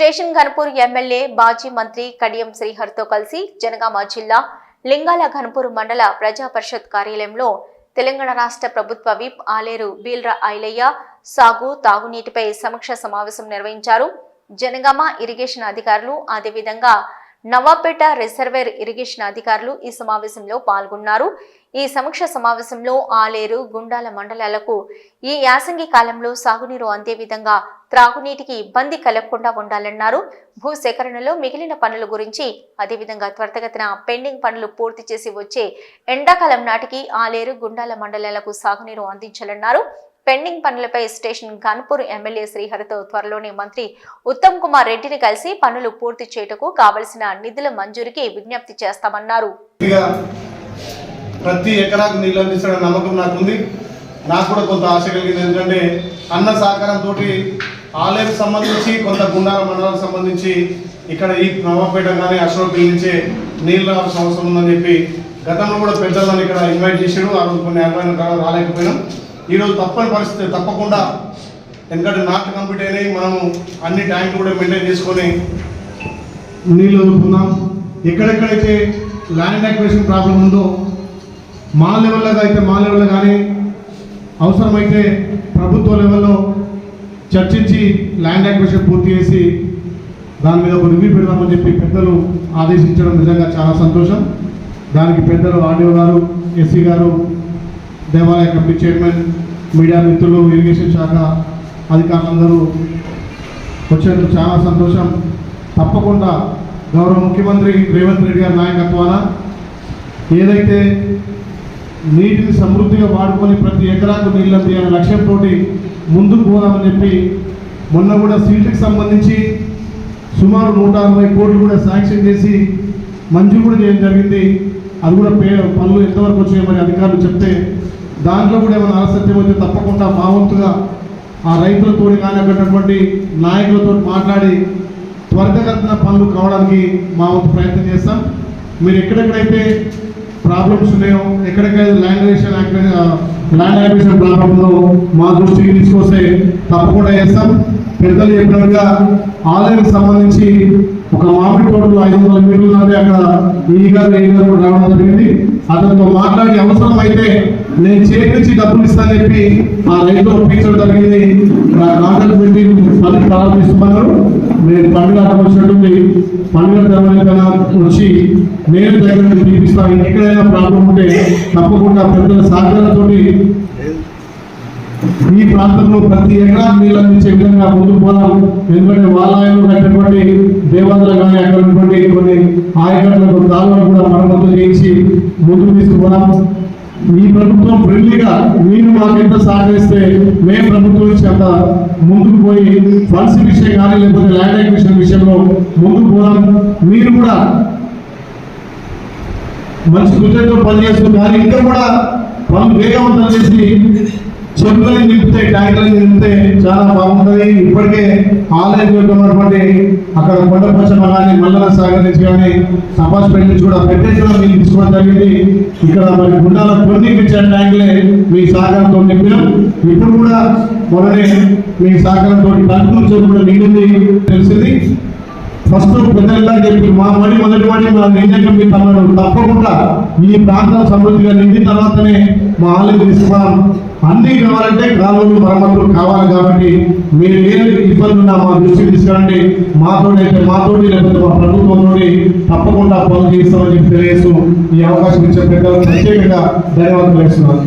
Station Ghanpur MLA bhaji మంత్రి కడియం శ్రీహరితో కలిసి జనగామ జిల్లా లింగాల ఘనపూర్ మండల ప్రజా పరిషత్ కార్యాలయంలో తెలంగాణ రాష్ట్ర ప్రభుత్వ విప్ ఆలేరు బీల్ర ఐలయ్య సాగు తాగునీటిపై సమీక్ష సమావేశం నిర్వహించారు. జనగామ ఇరిగేషన్ అధికారులు అదేవిధంగా నవాపేట రిజర్వేర్ ఇరిగేషన్ అధికారులు ఈ సమావేశంలో పాల్గొన్నారు. ఈ సమీక్ష సమావేశంలో ఆలేరు గుండాల మండలాలకు ఈ యాసంగి కాలంలో సాగునీరు అందే విధంగా త్రాగునీటికి ఇబ్బంది కలగకుండా ఉండాలన్నారు. భూసేకరణలో మిగిలిన పనుల గురించి అదేవిధంగా త్వరితగతిన పెండింగ్ పనులు పూర్తి చేసి వచ్చే ఎండాకాలం నాటికి ఆలేరు గుండాల మండలాలకు సాగునీరు అందించాలన్నారు. పెండింగ్ పనులపై స్టేషన్ ఘనపూర్ ఎమ్మెల్యే శ్రీహరితో త్వరలోనే మంత్రి ఉత్తమ్ కుమార్ రెడ్డిని కలిసి పనులు పూర్తి చేయటకు కావలసిన నిధుల మంజూరికి విజ్ఞప్తి చేస్తామన్నారు. ప్రతి ఎకరాకు నీళ్ళు అందిస్తున్న నమ్మకం నాకుంది. నాకు కూడా కొంత ఆశ కలిగింది. ఎందుకంటే అన్న సహకారంతో ఆలేరు సంబంధించి కొంత గుండాల మండలానికి సంబంధించి ఇక్కడ ఈ నవాపేట కానీ అశోక్ నుంచే నీళ్ళు రావాల్సిన అవసరం ఉందని చెప్పి గతంలో కూడా పెద్దలను ఇక్కడ ఇన్వైట్ చేసాడు. ఆ రోజు కొన్ని అడ్వాన్స్ రాలేకపోయినాం. ఈరోజు తప్పని పరిస్థితి తప్పకుండా, ఎందుకంటే నాట్ కంప్లీట్ అయినాయి. మనము అన్ని ట్యాంకులు కూడా మెయింటైన్ చేసుకొని నీళ్ళు వదులుకున్నాం. ఎక్కడెక్కడైతే ల్యాండ్ అక్విజిషన్ ప్రాబ్లం ఉందో మా లెవెల్లో అయితే మా లెవెల్లో కానీ అవసరమైతే ప్రభుత్వ లెవెల్లో చర్చించి ల్యాండ్ అక్విజిషన్ పూర్తి చేసి దాని మీద ఒక రివ్యూ పెడదామని చెప్పి పెద్దలు ఆదేశించడం నిజంగా చాలా సంతోషం. దానికి పెద్దలు ఆర్డీఓ గారు, ఎస్సీ గారు, దేవాలయ కమిటీ చైర్మన్, మీడియా మిత్రులు, ఇరిగేషన్ శాఖ అధికారులందరూ వచ్చేందుకు చాలా సంతోషం. తప్పకుండా గౌరవ ముఖ్యమంత్రి రేవంత్ రెడ్డి గారి నాయకత్వాన ఏదైతే నీటిని సమృద్ధిగా వాడుకొని ప్రతి ఎకరాకు నీళ్ళు అందించాలనే లక్ష్యంతో ముందుకు పోదామని చెప్పి మొన్న కూడా సీట్కి సంబంధించి సుమారు 160 కోట్లు కూడా శాంక్షన్ చేసి మంజూరు కూడా చేయడం జరిగింది. అది కూడా పనులు ఎంతవరకు వచ్చాయో మరి అధికారులు చెప్తే దాంట్లో కూడా ఏమైనా ఆలస్యం అయితే తప్పకుండా మా వంతుగా ఆ రైతులతో కానీ అక్కడటువంటి నాయకులతో మాట్లాడి త్వరితగతిన పనులు కావడానికి మా వంతు ప్రయత్నం చేస్తాం. మీరు ఎక్కడెక్కడైతే ప్రాబ్లమ్స్ ఉన్నాయో, ఎక్కడెక్కడైతే ల్యాండ్ అక్విజిషన్ ప్రాబ్లంలో మా దృష్టికి తీసుకొస్తే తప్పకుండా చేస్తాం. పెద్దలు చెప్పినట్టుగా ఆలయానికి సంబంధించి ఒక మామిడి తోటలో 500 మీటర్లు ఉన్నది. అక్కడ ఈ గారు రావడం జరిగింది. అతనితో మాట్లాడి అవసరం అయితే నేను చేపించి డబ్బులు ఇస్తానని చెప్పి ఆ రైతులు ఒప్పించడం జరిగింది. కాంట్రాక్ట్ పెట్టి పనులు ప్రారంభిస్తున్నారు. నేను పండుగ వచ్చినట్టుంది. పండుగ తర్వాత వచ్చి నేను దగ్గర తీపిస్తాను. ఎక్కడైనా ప్రాబ్లం ఉంటే తప్పకుండా పెద్దల సహకారంతో ఈ ప్రాంతంలో ప్రతి ఎకరా నీళ్ళు అందించే విధంగా ముందుకు పోదాం. ఎందుకంటే వాలాయంలో కట్టినటువంటి దేవాలయాలు కానీ అక్కడ ఉన్నటువంటి కొన్ని ఆయకట్లకు కాలువలు కూడా మరమ్మతులు చేయించి ముందుకు తీసుకుపోదాం. ఈ ప్రభుత్వం ఫ్రెండ్లీగా మీరు మాకు ఎంత సహకరిస్తే మేము ప్రభుత్వం నుంచి అంత ముందుకు పోయి ఫండ్స్ విషయం కానీ లేకపోతే ల్యాండ్ అక్విజిషన్ విషయంలో ముందుకు పోదాం. మీరు కూడా మంచి కృతజ్ఞతతో పనిచేస్తుంది. కానీ ఇంకా కూడా పనులు వేగవంతం చేసి చెరువులను నింపితే, ట్యాంకులను నింపితే చాలా బాగుంటుంది. ఇప్పటికే ఆన్లైన్ ఉన్నటువంటి అక్కడ కొండపచ్చమ్మ కానీ మల్లన సాగర్ నుంచి కానీ సపాస్పేట నుంచి కూడా పెట్టేసిన మీరు తీసుకోవడం జరిగింది. ఇక్కడ మరి గుండాల కొన్ని ట్యాంకులే మీ సహకారంతో నింపినాం. ఇప్పుడు కూడా మొదలే మీ సహకారంతో కలుపుల చెరువు కూడా నిండింది తెలిసింది. ఫస్ట్ పెద్దలుగా చెప్పి మా మొదటి మా నిర్ణయం మీ తమ్ముడు తప్పకుండా ఈ ప్రాంతం సమృద్ధిగా నిండిన తర్వాతనే మా ఆలయం తీసుకోవడం. అన్నీ కావాలంటే కాలువలు మరమ్మతులు కావాలి. కాబట్టి మీరు ఏ ఇబ్బంది ఉన్నా మా దృష్టికి తీసుకురండి. మాతోటి లేకపోతే మా ప్రభుత్వంతో తప్పకుండా పనులు చేస్తామని చెప్పి తెలియజేస్తూ ఈ అవకాశం ఇచ్చే పెద్దలకు ప్రత్యేకంగా ధన్యవాదాలు తెలుస్తున్నాను.